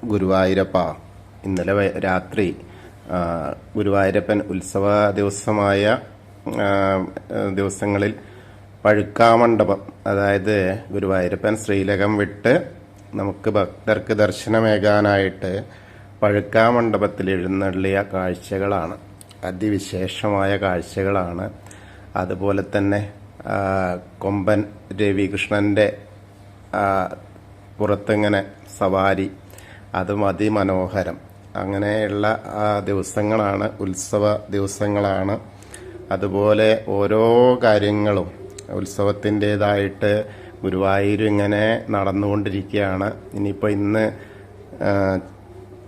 ഗുരുവായൂരപ്പ. ഇന്നലെ രാത്രി ഗുരുവായൂരപ്പൻ ഉത്സവ ദിവസമായ ദിവസങ്ങളിൽ പഴുക്കാമണ്ഡപം, അതായത് ഗുരുവായൂരപ്പൻ ശ്രീലകം വിട്ട് നമുക്ക് ഭക്തർക്ക് ദർശനമേകാനായിട്ട് പഴുക്കാമണ്ഡപത്തിൽ എഴുന്നള്ളിയ കാഴ്ചകളാണ്. അതിവിശേഷമായ കാഴ്ചകളാണ്. അതുപോലെ തന്നെ കൊമ്പൻ രവികൃഷ്ണൻ്റെ പുറത്തിങ്ങനെ സവാരി, അതും അതിമനോഹരം. അങ്ങനെയുള്ള ദിവസങ്ങളാണ്, ഉത്സവ ദിവസങ്ങളാണ്. അതുപോലെ ഓരോ കാര്യങ്ങളും ഉത്സവത്തിൻ്റേതായിട്ട് ഗുരുവായൂർ ഇങ്ങനെ നടന്നുകൊണ്ടിരിക്കുകയാണ്. ഇനിയിപ്പോൾ ഇന്ന്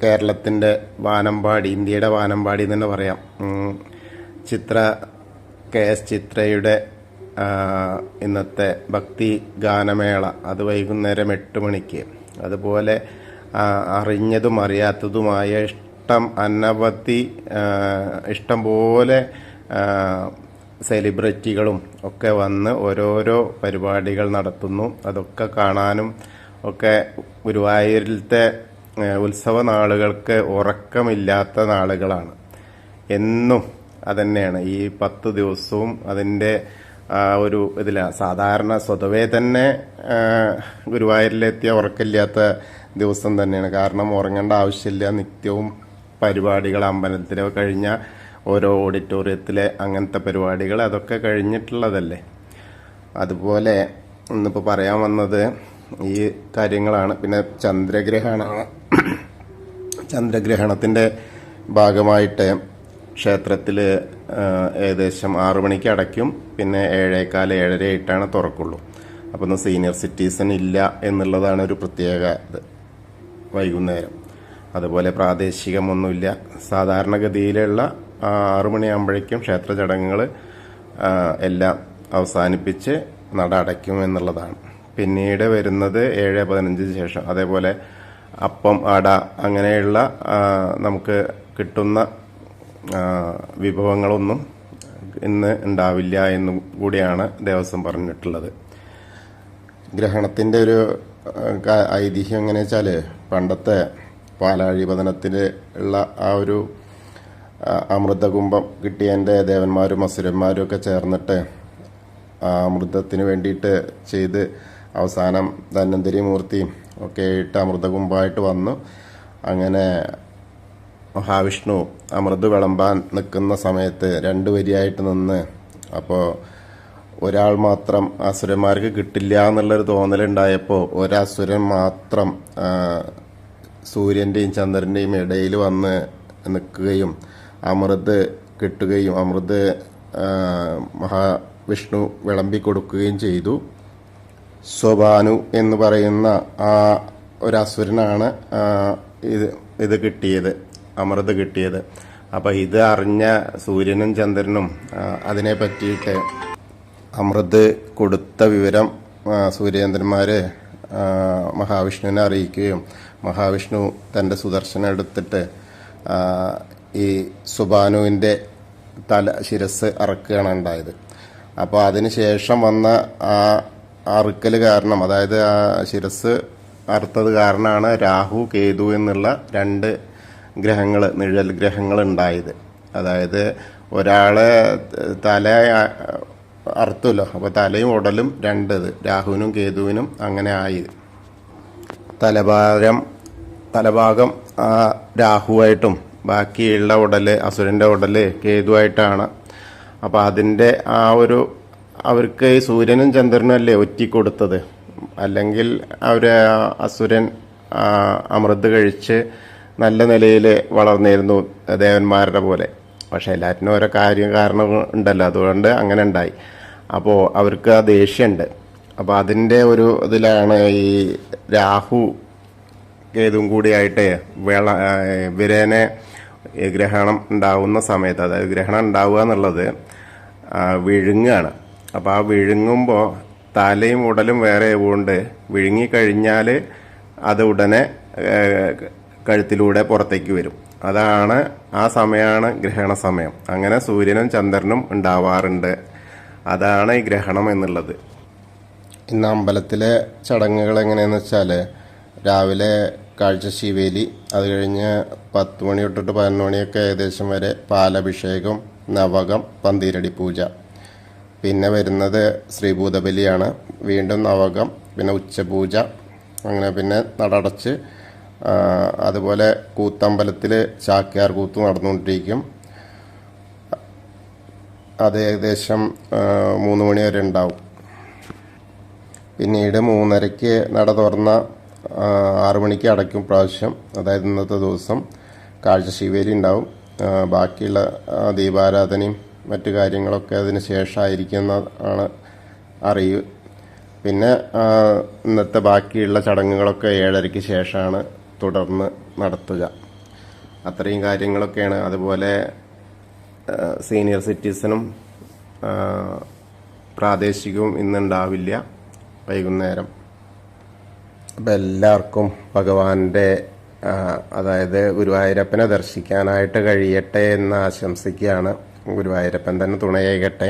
കേരളത്തിൻ്റെ വാനമ്പാടി, ഇന്ത്യയുടെ വാനമ്പാടി എന്ന് തന്നെ പറയാം, KS ചിത്രയുടെ ഇന്നത്തെ ഭക്തി ഗാനമേള, അത് വൈകുന്നേരം 8 മണിക്ക്. അതുപോലെ അറിഞ്ഞതും അറിയാത്തതുമായ ഇഷ്ടം പോലെ സെലിബ്രിറ്റികളും ഒക്കെ വന്ന് ഓരോരോ പരിപാടികൾ നടത്തുന്നു. അതൊക്കെ കാണാനും ഒക്കെ ഗുരുവായൂരിലത്തെ ഉത്സവ നാളുകൾക്ക് ഉറക്കമില്ലാത്ത നാളുകളാണ്. എന്നും അതന്നെയാണ്. ഈ 10 ദിവസവും അതിൻ്റെ ഒരു ഇതിലാണ്. സാധാരണ സ്വതവേ തന്നെ ഗുരുവായൂരിലെത്തിയ ഉറക്കമില്ലാത്ത ദിവസം തന്നെയാണ്. കാരണം ഉറങ്ങേണ്ട ആവശ്യമില്ല. നിത്യവും പരിപാടികൾ, അമ്പലത്തിലെ കഴിഞ്ഞ ഓരോ ഓഡിറ്റോറിയത്തിലെ അങ്ങനത്തെ പരിപാടികൾ അതൊക്കെ കഴിഞ്ഞിട്ടുള്ളതല്ലേ. അതുപോലെ ഇന്നിപ്പോൾ പറയാൻ വന്നത് ഈ കാര്യങ്ങളാണ്. പിന്നെ ചന്ദ്രഗ്രഹണത്തിൻ്റെ ഭാഗമായിട്ട് ക്ഷേത്രത്തിൽ ഏകദേശം 6 മണിക്ക് അടയ്ക്കും. പിന്നെ 7:15, 7:30 തുറക്കുള്ളൂ. അപ്പോൾ ഒന്ന് സീനിയർ സിറ്റിസൺ ഇല്ല എന്നുള്ളതാണ് ഒരു പ്രത്യേക ഇത്. വൈകുന്നേരം അതുപോലെ പ്രാദേശികമൊന്നുമില്ല. സാധാരണഗതിയിലുള്ള 6 മണിയാകുമ്പോഴേക്കും ക്ഷേത്ര ചടങ്ങുകൾ എല്ലാം അവസാനിപ്പിച്ച് നട അടയ്ക്കും എന്നുള്ളതാണ്. പിന്നീട് വരുന്നത് 7:15 ശേഷം. അതേപോലെ അപ്പം, അട, അങ്ങനെയുള്ള നമുക്ക് കിട്ടുന്ന വിഭവങ്ങളൊന്നും ഇന്ന് ഉണ്ടാവില്ല എന്നും കൂടിയാണ് ദേവസ്വം പറഞ്ഞിട്ടുള്ളത്. ഗ്രഹണത്തിൻ്റെ ഒരു ഐതിഹ്യം എങ്ങനെ വെച്ചാൽ, പണ്ടത്തെ പാലാഴി പതനത്തിൽ ഉള്ള ആ ഒരു അമൃതകുംഭം കിട്ടിയതിൻ്റെ ദേവന്മാരും അസുരന്മാരും ഒക്കെ ചേർന്നിട്ട് അമൃതത്തിന് വേണ്ടിയിട്ട് ചെയ്ത് അവസാനം ധന്വന്തരി മൂർത്തിയും ഒക്കെ ആയിട്ട് അമൃതകുംഭമായിട്ട് വന്നു. അങ്ങനെ മഹാവിഷ്ണു അമൃത് വിളമ്പാൻ നിൽക്കുന്ന സമയത്ത് 2 വരിയായിട്ട് നിന്ന്, അപ്പോൾ ഒരാൾ മാത്രം അസുരന്മാർക്ക് കിട്ടില്ല എന്നുള്ളൊരു തോന്നലുണ്ടായപ്പോൾ ഒരസുരൻ മാത്രം സൂര്യൻ്റെയും ചന്ദ്രൻ്റെയും ഇടയിൽ വന്ന് നിൽക്കുകയും അമൃത് കിട്ടുകയും അമൃത് മഹാവിഷ്ണു വിളമ്പി കൊടുക്കുകയും ചെയ്തു. സ്വഭാനു എന്ന് പറയുന്ന ആ ഒരസുരനാണ് ഇത് കിട്ടിയത്, അമൃത് കിട്ടിയത്. അപ്പം ഇത് അറിഞ്ഞ സൂര്യനും ചന്ദ്രനും അതിനെ പറ്റിയിട്ട് അമൃത് കൊടുത്ത വിവരം സൂര്യചന്ദ്രന്മാർ മഹാവിഷ്ണുവിനെ അറിയിക്കുകയും മഹാവിഷ്ണു തൻ്റെ സുദർശനം എടുത്തിട്ട് ഈ സുബാനുവിൻ്റെ ശിരസ് അറക്കുകയാണ് ഉണ്ടായത്. അപ്പോൾ അതിന് ശേഷം വന്ന ആ അറുക്കൽ കാരണം, അതായത് ആ ശിരസ് അറുത്തത് കാരണമാണ് രാഹു, കേതു എന്നുള്ള 2 ഗ്രഹങ്ങൾ, നിഴൽ ഗ്രഹങ്ങൾ ഉണ്ടായത്. അതായത് ഒരാളെ തല അറുത്തല്ലോ, അപ്പോൾ തലയും ഉടലും 2, രാഹുവിനും കേതുവിനും അങ്ങനെ ആയി. തലഭാഗം രാഹുവായിട്ടും ബാക്കിയുള്ള ഉടല്, അസുരൻ്റെ ഉടല് കേതുവായിട്ടാണ്. അപ്പോൾ അതിൻ്റെ ആ ഒരു അവർക്ക് ഈ സൂര്യനും ചന്ദ്രനും അല്ലേ ഒറ്റിക്കൊടുത്തത്. അല്ലെങ്കിൽ അസുരൻ അമൃത് കഴിച്ച് നല്ല നിലയിൽ വളർന്നിരുന്നു ദേവന്മാരുടെ പോലെ. പക്ഷെ എല്ലാറ്റിനും ഓരോ കാരണം ഉണ്ടല്ലോ, അതുകൊണ്ട് അങ്ങനെ ഉണ്ടായി. അപ്പോൾ അവർക്ക് ആ ദേഷ്യമുണ്ട്. അപ്പോൾ അതിൻ്റെ ഒരു ഇതിലാണ് ഈ രാഹു കേതും കൂടിയായിട്ട് വിരേനെ ഗ്രഹണം ഉണ്ടാവുന്ന സമയത്ത്, അതായത് ഗ്രഹണം ഉണ്ടാവുക എന്നുള്ളത് വിഴുങ്ങാണ്. അപ്പോൾ ആ വിഴുങ്ങുമ്പോൾ തലയും ഉടലും വേറെ കൊണ്ട് വിഴുങ്ങിക്കഴിഞ്ഞാൽ അത് ഉടനെ കഴുത്തിലൂടെ പുറത്തേക്ക് വരും. അതാണ് ആ സമയമാണ് ഗ്രഹണ സമയം. അങ്ങനെ സൂര്യനും ചന്ദ്രനും ഉണ്ടാവാറുണ്ട്. അതാണ് ഈ ഗ്രഹണം എന്നുള്ളത്. ഇന്ന് അമ്പലത്തിലെ ചടങ്ങുകൾ എങ്ങനെയാണെന്ന് വെച്ചാൽ, രാവിലെ കാഴ്ചശീവേലി. അത് കഴിഞ്ഞ് 10 മണി തൊട്ടിട്ട് 11 മണിയൊക്കെ ഏകദേശം വരെ പാലഭിഷേകം, നവകം, പന്തീരടി പൂജ. പിന്നെ വരുന്നത് ശ്രീഭൂതബലിയാണ്. വീണ്ടും നവകം, പിന്നെ ഉച്ചപൂജ, അങ്ങനെ പിന്നെ നടടച്ച്. അതുപോലെ കൂത്തമ്പലത്തിൽ ചാക്യാർ കൂത്ത് നടന്നുകൊണ്ടിരിക്കും. അത് ഏകദേശം 3 മണി വരെ ഉണ്ടാവും. പിന്നീട് 3:30-ക്ക് നട തുറന്ന 6 മണിക്ക് അടയ്ക്കും പ്രാവശ്യം. അതായത് ഇന്നത്തെ ദിവസം കാഴ്ചശീവേലി ഉണ്ടാവും. ബാക്കിയുള്ള ദീപാരാധനയും മറ്റു കാര്യങ്ങളൊക്കെ അതിന് ശേഷമായിരിക്കുന്നതാണ് അറിവ്. പിന്നെ ഇന്നത്തെ ബാക്കിയുള്ള ചടങ്ങുകളൊക്കെ 7:30-ക്ക് ശേഷമാണ് തുടർന്ന് നടത്തുക. അത്രയും കാര്യങ്ങളൊക്കെയാണ്. അതുപോലെ സീനിയർ സിറ്റിസണും പ്രാദേശികവും ഇന്നുണ്ടാവില്ല വൈകുന്നേരം. അപ്പം എല്ലാവർക്കും ഭഗവാന്റെ അതായത് ഗുരുവായൂരപ്പനെ ദർശിക്കാനായിട്ട് കഴിയട്ടെ എന്ന് ആശംസിക്കുകയാണ്. ഗുരുവായൂരപ്പൻ തന്നെ തുണയേകട്ടെ.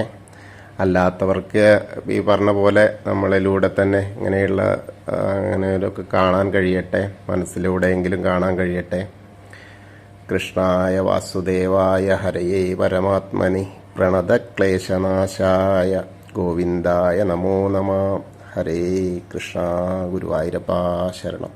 അല്ലാത്തവർക്ക് ഈ പറഞ്ഞ പോലെ നമ്മളിലൂടെ തന്നെ അങ്ങനെയൊക്കെ കാണാൻ കഴിയട്ടെ, മനസ്സിലൂടെയെങ്കിലും കാണാൻ കഴിയട്ടെ. കൃഷ്ണായ വാസുദേവായ ഹരയേ പരമാത്മനി പ്രണതക്ലേശനാശായ ഗോവിന്ദായ നമോ നമഃ. ഹരേ കൃഷ്ണ. ഗുരുവായൂരപ്പ ശരണം.